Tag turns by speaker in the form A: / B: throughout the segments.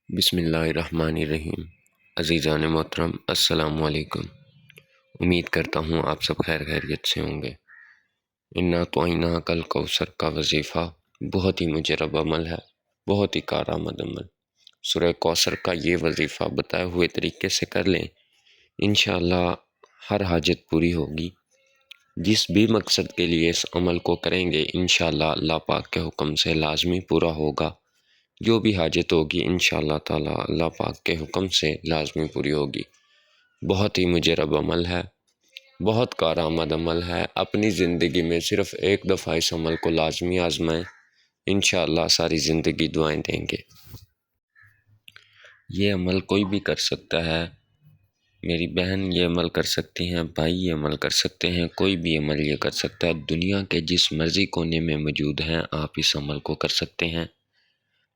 A: بسم اللہ الرحمن الرحیم۔ عزیزان محترم، السلام علیکم۔ امید کرتا ہوں آپ سب خیریت سے ہوں گے۔ انا توعیناک کل کوثر کا وظیفہ بہت ہی مجرب عمل ہے، بہت ہی کارآمد عمل۔ سورہ کوثر کا یہ وظیفہ بتائے ہوئے طریقے سے کر لیں، انشاءاللہ ہر حاجت پوری ہوگی۔ جس بھی مقصد کے لیے اس عمل کو کریں گے انشاءاللہ اللہ پاک کے حکم سے لازمی پورا ہوگا۔ جو بھی حاجت ہوگی انشاءاللہ تعالی اللہ پاک کے حکم سے لازمی پوری ہوگی۔ بہت ہی مجرب عمل ہے، بہت کارآمد عمل ہے۔ اپنی زندگی میں صرف ایک دفعہ اس عمل کو لازمی آزمائیں، انشاءاللہ ساری زندگی دعائیں دیں گے۔ یہ عمل کوئی بھی کر سکتا ہے، میری بہن یہ عمل کر سکتی ہیں، بھائی یہ عمل کر سکتے ہیں، کوئی بھی عمل یہ کر سکتا ہے۔ دنیا کے جس مرضی کونے میں موجود ہیں آپ اس عمل کو کر سکتے ہیں۔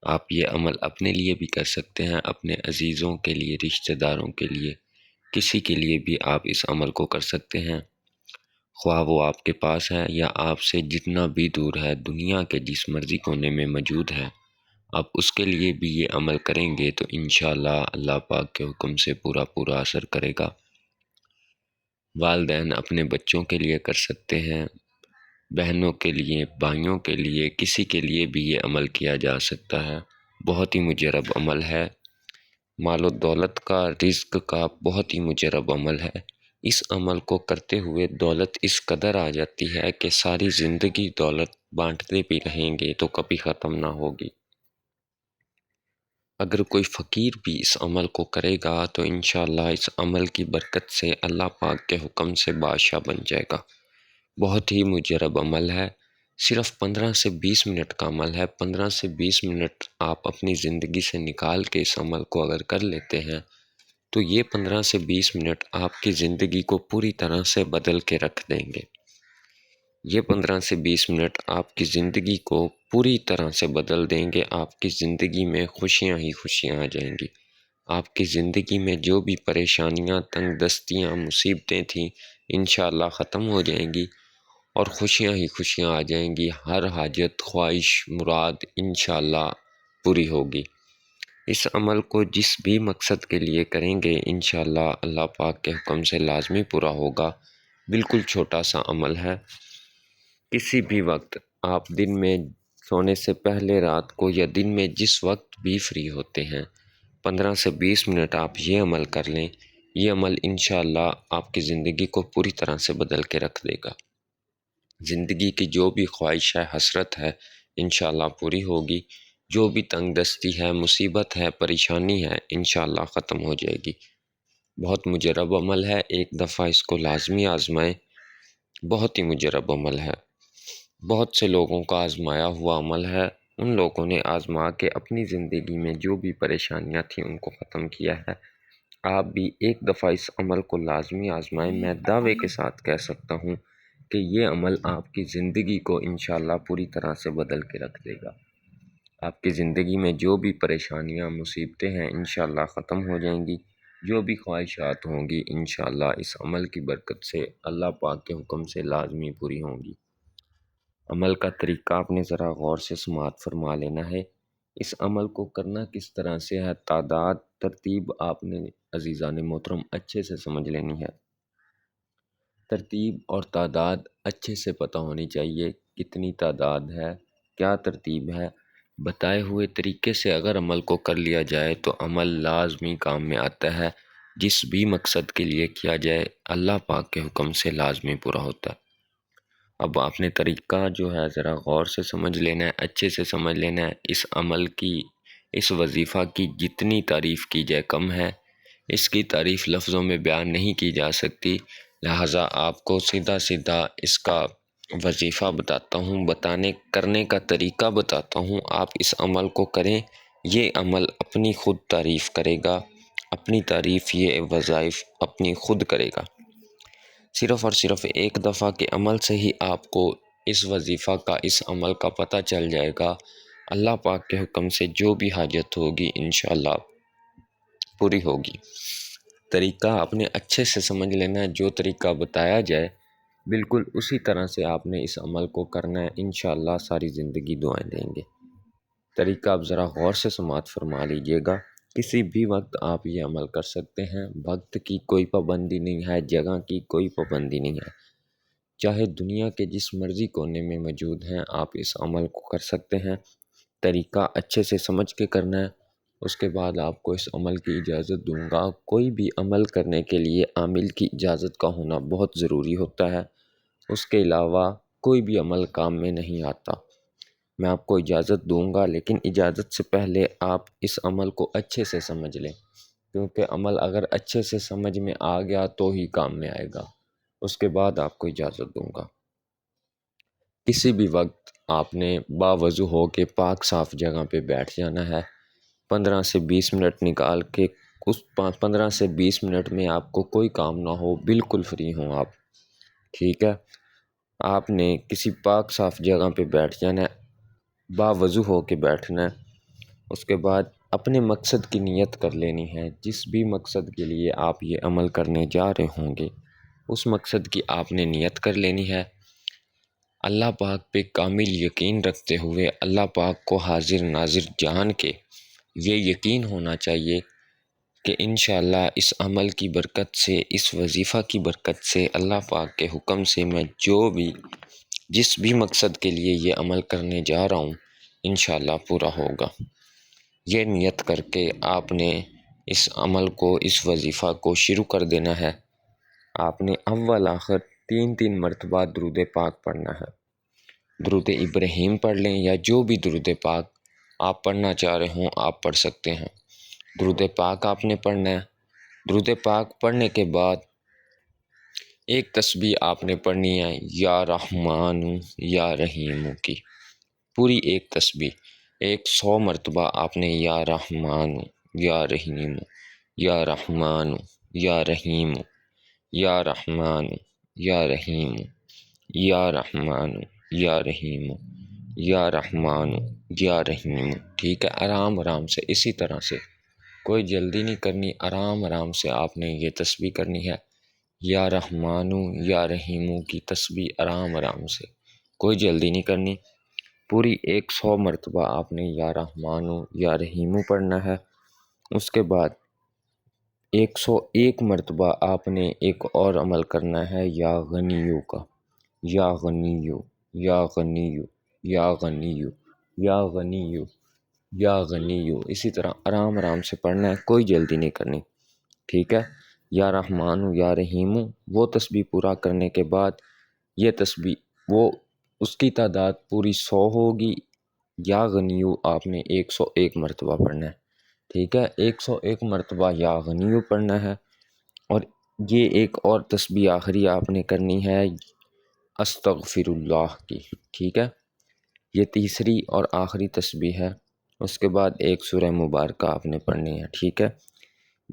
A: آپ یہ عمل اپنے لیے بھی کر سکتے ہیں، اپنے عزیزوں کے لیے، رشتہ داروں کے لیے، کسی کے لیے بھی آپ اس عمل کو کر سکتے ہیں، خواہ وہ آپ کے پاس ہے یا آپ سے جتنا بھی دور ہے، دنیا کے جس مرضی کونے میں موجود ہے، آپ اس کے لیے بھی یہ عمل کریں گے تو انشاءاللہ اللہ پاک کے حکم سے پورا اثر کرے گا۔ والدین اپنے بچوں کے لیے کر سکتے ہیں، بہنوں کے لیے، بھائیوں کے لیے، کسی کے لیے بھی یہ عمل کیا جا سکتا ہے۔ بہت ہی مجرب عمل ہے، مال و دولت کا، رزق کا بہت ہی مجرب عمل ہے۔ اس عمل کو کرتے ہوئے دولت اس قدر آ جاتی ہے کہ ساری زندگی دولت بانٹتے بھی رہیں گے تو کبھی ختم نہ ہوگی۔ اگر کوئی فقیر بھی اس عمل کو کرے گا تو انشاءاللہ اس عمل کی برکت سے اللہ پاک کے حکم سے بادشاہ بن جائے گا۔ بہت ہی مجرب عمل ہے، صرف 15 سے 20 منٹ کا عمل ہے۔ 15 سے 20 منٹ آپ اپنی زندگی سے نکال کے اس عمل کو اگر کر لیتے ہیں تو یہ 15 سے 20 منٹ آپ کی زندگی کو پوری طرح سے بدل کے رکھ دیں گے۔ یہ 15 سے 20 منٹ آپ کی زندگی کو پوری طرح سے بدل دیں گے۔ آپ کی زندگی میں خوشیاں ہی خوشیاں آ جائیں گی۔ آپ کی زندگی میں جو بھی پریشانیاں، تنگ دستیاں، مصیبتیں تھیں انشاءاللہ ختم ہو جائیں گی اور خوشیاں ہی خوشیاں آ جائیں گی۔ ہر حاجت، خواہش، مراد انشاءاللہ پوری ہوگی۔ اس عمل کو جس بھی مقصد کے لیے کریں گے انشاءاللہ اللہ پاک کے حکم سے لازمی پورا ہوگا۔ بالکل چھوٹا سا عمل ہے، کسی بھی وقت آپ دن میں سونے سے پہلے، رات کو یا دن میں جس وقت بھی فری ہوتے ہیں 15 سے 20 منٹ آپ یہ عمل کر لیں۔ یہ عمل انشاءاللہ آپ کی زندگی کو پوری طرح سے بدل کے رکھ دے گا۔ زندگی کی جو بھی خواہش ہے، حسرت ہے انشاءاللہ پوری ہوگی۔ جو بھی تنگ دستی ہے، مصیبت ہے، پریشانی ہے انشاءاللہ ختم ہو جائے گی۔ بہت مجرب عمل ہے، ایک دفعہ اس کو لازمی آزمائیں۔ بہت ہی مجرب عمل ہے، بہت سے لوگوں کا آزمایا ہوا عمل ہے۔ ان لوگوں نے آزما کے اپنی زندگی میں جو بھی پریشانیاں تھیں ان کو ختم کیا ہے۔ آپ بھی ایک دفعہ اس عمل کو لازمی آزمائیں۔ میں دعوے کے ساتھ کہہ سکتا ہوں کہ یہ عمل آپ کی زندگی کو انشاءاللہ پوری طرح سے بدل کے رکھ دے گا۔ آپ کی زندگی میں جو بھی پریشانیاں، مصیبتیں ہیں انشاءاللہ ختم ہو جائیں گی۔ جو بھی خواہشات ہوں گی انشاءاللہ اس عمل کی برکت سے اللہ پاک کے حکم سے لازمی پوری ہوں گی۔ عمل کا طریقہ آپ نے ذرا غور سے سماعت فرما لینا ہے۔ اس عمل کو کرنا کس طرح سے ہے، تعداد، ترتیب آپ نے عزیزان محترم اچھے سے سمجھ لینی ہے۔ ترتیب اور تعداد اچھے سے پتہ ہونی چاہیے، کتنی تعداد ہے، کیا ترتیب ہے۔ بتائے ہوئے طریقے سے اگر عمل کو کر لیا جائے تو عمل لازمی کام میں آتا ہے۔ جس بھی مقصد کے لیے کیا جائے اللہ پاک کے حکم سے لازمی پورا ہوتا ہے۔ اب آپ نے طریقہ جو ہے ذرا غور سے سمجھ لینا ہے، اچھے سے سمجھ لینا ہے۔ اس عمل کی، اس وظیفہ کی جتنی تعریف کی جائے کم ہے۔ اس کی تعریف لفظوں میں بیان نہیں کی جا سکتی، لہٰذا آپ کو سیدھا اس کا وظیفہ بتاتا ہوں، کرنے کا طریقہ بتاتا ہوں۔ آپ اس عمل کو کریں، یہ عمل اپنی خود تعریف کرے گا، اپنی تعریف یہ وظائف اپنی خود کرے گا۔ صرف اور صرف ایک دفعہ کے عمل سے ہی آپ کو اس وظیفہ کا، اس عمل کا پتہ چل جائے گا۔ اللہ پاک کے حکم سے جو بھی حاجت ہوگی انشاءاللہ پوری ہوگی۔ طریقہ آپ نے اچھے سے سمجھ لینا ہے، جو طریقہ بتایا جائے بالکل اسی طرح سے آپ نے اس عمل کو کرنا ہے، انشاءاللہ ساری زندگی دعائیں دیں گے۔ طریقہ آپ ذرا غور سے سماعت فرما لیجئے گا۔ کسی بھی وقت آپ یہ عمل کر سکتے ہیں، وقت کی کوئی پابندی نہیں ہے، جگہ کی کوئی پابندی نہیں ہے، چاہے دنیا کے جس مرضی کونے میں موجود ہیں آپ اس عمل کو کر سکتے ہیں۔ طریقہ اچھے سے سمجھ کے کرنا ہے، اس کے بعد آپ کو اس عمل کی اجازت دوں گا۔ کوئی بھی عمل کرنے کے لیے عامل کی اجازت کا ہونا بہت ضروری ہوتا ہے، اس کے علاوہ کوئی بھی عمل کام میں نہیں آتا۔ میں آپ کو اجازت دوں گا، لیکن اجازت سے پہلے آپ اس عمل کو اچھے سے سمجھ لیں، کیونکہ عمل اگر اچھے سے سمجھ میں آ گیا تو ہی کام میں آئے گا۔ اس کے بعد آپ کو اجازت دوں گا۔ کسی بھی وقت آپ نے باوضو ہو کے پاک صاف جگہ پہ بیٹھ جانا ہے۔ 15 سے 20 منٹ نکال کے، اس 15 سے 20 منٹ میں آپ کو کوئی کام نہ ہو، بالکل فری ہوں آپ، ٹھیک ہے۔ آپ نے کسی پاک صاف جگہ پہ بیٹھ جانا ہے، باوضو ہو کے بیٹھنا ہے۔ اس کے بعد اپنے مقصد کی نیت کر لینی ہے، جس بھی مقصد کے لیے آپ یہ عمل کرنے جا رہے ہوں گے اس مقصد کی آپ نے نیت کر لینی ہے۔ اللہ پاک پہ کامل یقین رکھتے ہوئے، اللہ پاک کو حاضر ناظر جان کے یہ یقین ہونا چاہیے کہ انشاءاللہ اس عمل کی برکت سے، اس وظیفہ کی برکت سے، اللہ پاک کے حکم سے میں جس بھی مقصد کے لیے یہ عمل کرنے جا رہا ہوں انشاءاللہ پورا ہوگا۔ یہ نیت کر کے آپ نے اس عمل کو، اس وظیفہ کو شروع کر دینا ہے۔ آپ نے اول آخر 3 مرتبہ درود پاک پڑھنا ہے۔ درود ابراہیم پڑھ لیں یا جو بھی درود پاک آپ پڑھنا چاہ رہے ہوں آپ پڑھ سکتے ہیں۔ درود پاک آپ نے پڑھنا ہے۔ درود پاک پڑھنے کے بعد ایک تسبیح آپ نے پڑھنی ہے، یا رحمان یا رحیم کی، پوری ایک تسبیح 100 مرتبہ آپ نے یا رحمان یا رحیم، یا رحمان یا رحیم، یا رحمان یا رحیم، یا رحمان یا رحیم، یا رحمان یا رحیم، ٹھیک ہے۔ آرام آرام سے، اسی طرح سے، کوئی جلدی نہیں کرنی، آرام آرام سے آپ نے یہ تسبیح کرنی ہے۔ یا رحمانو یا رحیمو کی تسبیح آرام آرام سے، کوئی جلدی نہیں کرنی۔ پوری 100 مرتبہ آپ نے یا رحمانو یا رحیمو پڑھنا ہے۔ اس کے بعد 101 مرتبہ آپ نے ایک اور عمل کرنا ہے، یا غنیو کا، یا غنیو، یا غنیو، یا غنیو، یا غنیو، یا غنیو، اسی طرح آرام آرام سے پڑھنا ہے، کوئی جلدی نہیں کرنی، ٹھیک ہے۔ یا رحمان یا رحیم، وہ تسبیح پورا کرنے کے بعد یہ تسبیح، اس کی تعداد پوری 100 ہوگی۔ یا غنیو آپ نے 101 مرتبہ پڑھنا ہے، ٹھیک ہے۔ 101 مرتبہ یا غنیو پڑھنا ہے، اور یہ ایک اور تسبیح آخری آپ نے کرنی ہے استغفر اللہ کی، ٹھیک ہے۔ یہ تیسری اور آخری تسبیح ہے۔ اس کے بعد ایک سورہ مبارکہ آپ نے پڑھنی ہے، ٹھیک ہے۔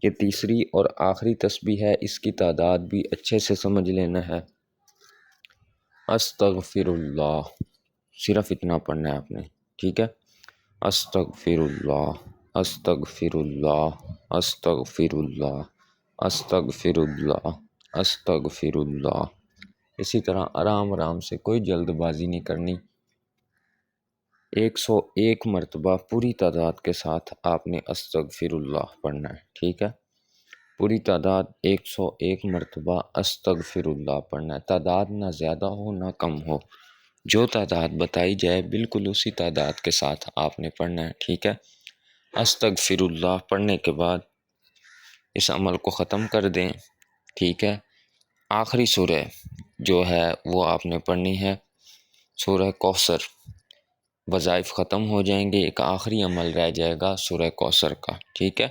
A: یہ تیسری اور آخری تسبیح ہے، اس کی تعداد بھی اچھے سے سمجھ لینا ہے۔ استغفر اللہ، صرف اتنا پڑھنا ہے آپ نے، ٹھیک ہے۔ استغفر اللہ، استغفر اللہ، استغفر اللہ، استغفر اللہ، استغفر اللہ، اسی طرح آرام آرام سے، کوئی جلد بازی نہیں کرنی۔ 101 مرتبہ پوری تعداد کے ساتھ آپ نے استغفر اللہ پڑھنا ہے، ٹھیک ہے۔ پوری تعداد 101 مرتبہ استغفر اللہ پڑھنا ہے۔ تعداد نہ زیادہ ہو نہ کم ہو، جو تعداد بتائی جائے بالکل اسی تعداد کے ساتھ آپ نے پڑھنا ہے، ٹھیک ہے۔ استغفر اللہ پڑھنے کے بعد اس عمل کو ختم کر دیں، ٹھیک ہے۔ آخری سورہ جو ہے وہ آپ نے پڑھنی ہے، سورہ کوثر۔ وظائف ختم ہو جائیں گے، ایک آخری عمل رہ جائے گا سورہ کوثر کا، ٹھیک ہے۔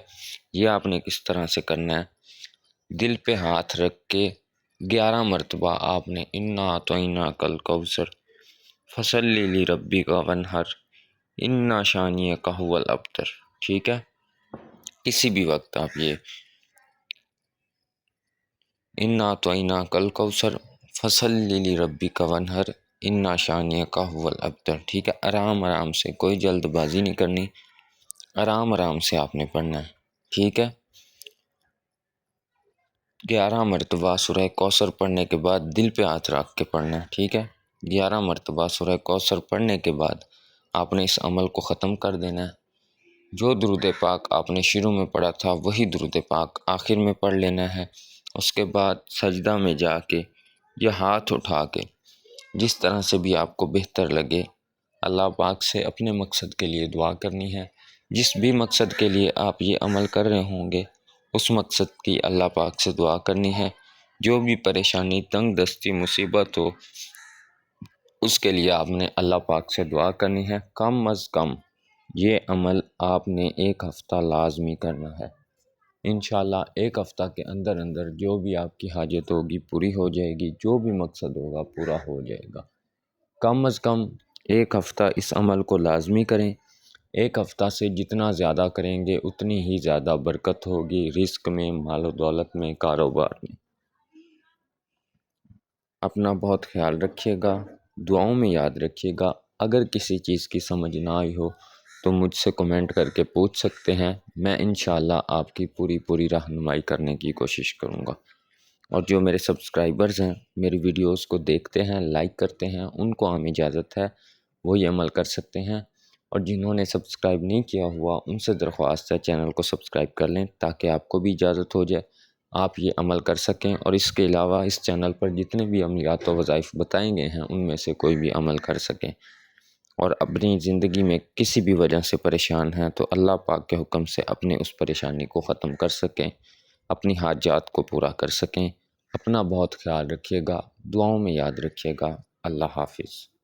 A: یہ آپ نے کس طرح سے کرنا ہے، دل پہ ہاتھ رکھ کے 11 مرتبہ آپ نے انا اعطیناک الکوثر فصلی لربک وانحر انا شانئک ھو الابتر، ٹھیک ہے۔ کسی بھی وقت آپ یہ انا اعطیناک الکوثر فصلی لربک وانحر انا شانئک ھو الابتر، ٹھیک ہے۔ آرام آرام سے، کوئی جلد بازی نہیں کرنی، آرام آرام سے آپ نے پڑھنا ہے، ٹھیک ہے۔ 11 مرتبہ سورہ کوثر پڑھنے کے بعد دل پہ ہاتھ رکھ کے پڑھنا ہے، ٹھیک ہے۔ 11 مرتبہ سورہ کوثر پڑھنے کے بعد آپ نے اس عمل کو ختم کر دینا ہے۔ جو درود پاک آپ نے شروع میں پڑھا تھا وہی درود پاک آخر میں پڑھ لینا ہے۔ اس کے بعد سجدہ میں جا کے یا ہاتھ اٹھا کے جس طرح سے بھی آپ کو بہتر لگے اللہ پاک سے اپنے مقصد کے لیے دعا کرنی ہے۔ جس بھی مقصد کے لیے آپ یہ عمل کر رہے ہوں گے اس مقصد کی اللہ پاک سے دعا کرنی ہے۔ جو بھی پریشانی، تنگ دستی، مصیبت ہو اس کے لیے آپ نے اللہ پاک سے دعا کرنی ہے۔ کم از کم یہ عمل آپ نے 1 ہفتہ لازمی کرنا ہے۔ انشاءاللہ 1 ہفتہ کے اندر اندر جو بھی آپ کی حاجت ہوگی پوری ہو جائے گی، جو بھی مقصد ہوگا پورا ہو جائے گا۔ کم از کم 1 ہفتہ اس عمل کو لازمی کریں۔ 1 ہفتہ سے جتنا زیادہ کریں گے اتنی ہی زیادہ برکت ہوگی رزق میں، مال و دولت میں، کاروبار میں۔ اپنا بہت خیال رکھیے گا، دعاؤں میں یاد رکھیے گا۔ اگر کسی چیز کی سمجھ نہ آئی ہو تو مجھ سے کمنٹ کر کے پوچھ سکتے ہیں، میں انشاءاللہ آپ کی پوری رہنمائی کرنے کی کوشش کروں گا۔ اور جو میرے سبسکرائبرز ہیں، میری ویڈیوز کو دیکھتے ہیں، لائک کرتے ہیں، ان کو ہمیں اجازت ہے وہ یہ عمل کر سکتے ہیں۔ اور جنہوں نے سبسکرائب نہیں کیا ہوا ان سے درخواست ہے چینل کو سبسکرائب کر لیں تاکہ آپ کو بھی اجازت ہو جائے، آپ یہ عمل کر سکیں۔ اور اس کے علاوہ اس چینل پر جتنے بھی عملیات و وظائف بتائیں گئے ہیں ان میں سے کوئی بھی عمل کر سکیں۔ اور اپنی زندگی میں کسی بھی وجہ سے پریشان ہیں تو اللہ پاک کے حکم سے اپنے اس پریشانی کو ختم کر سکیں، اپنی حاجات کو پورا کر سکیں۔ اپنا بہت خیال رکھیے گا، دعاؤں میں یاد رکھیے گا۔ اللہ حافظ۔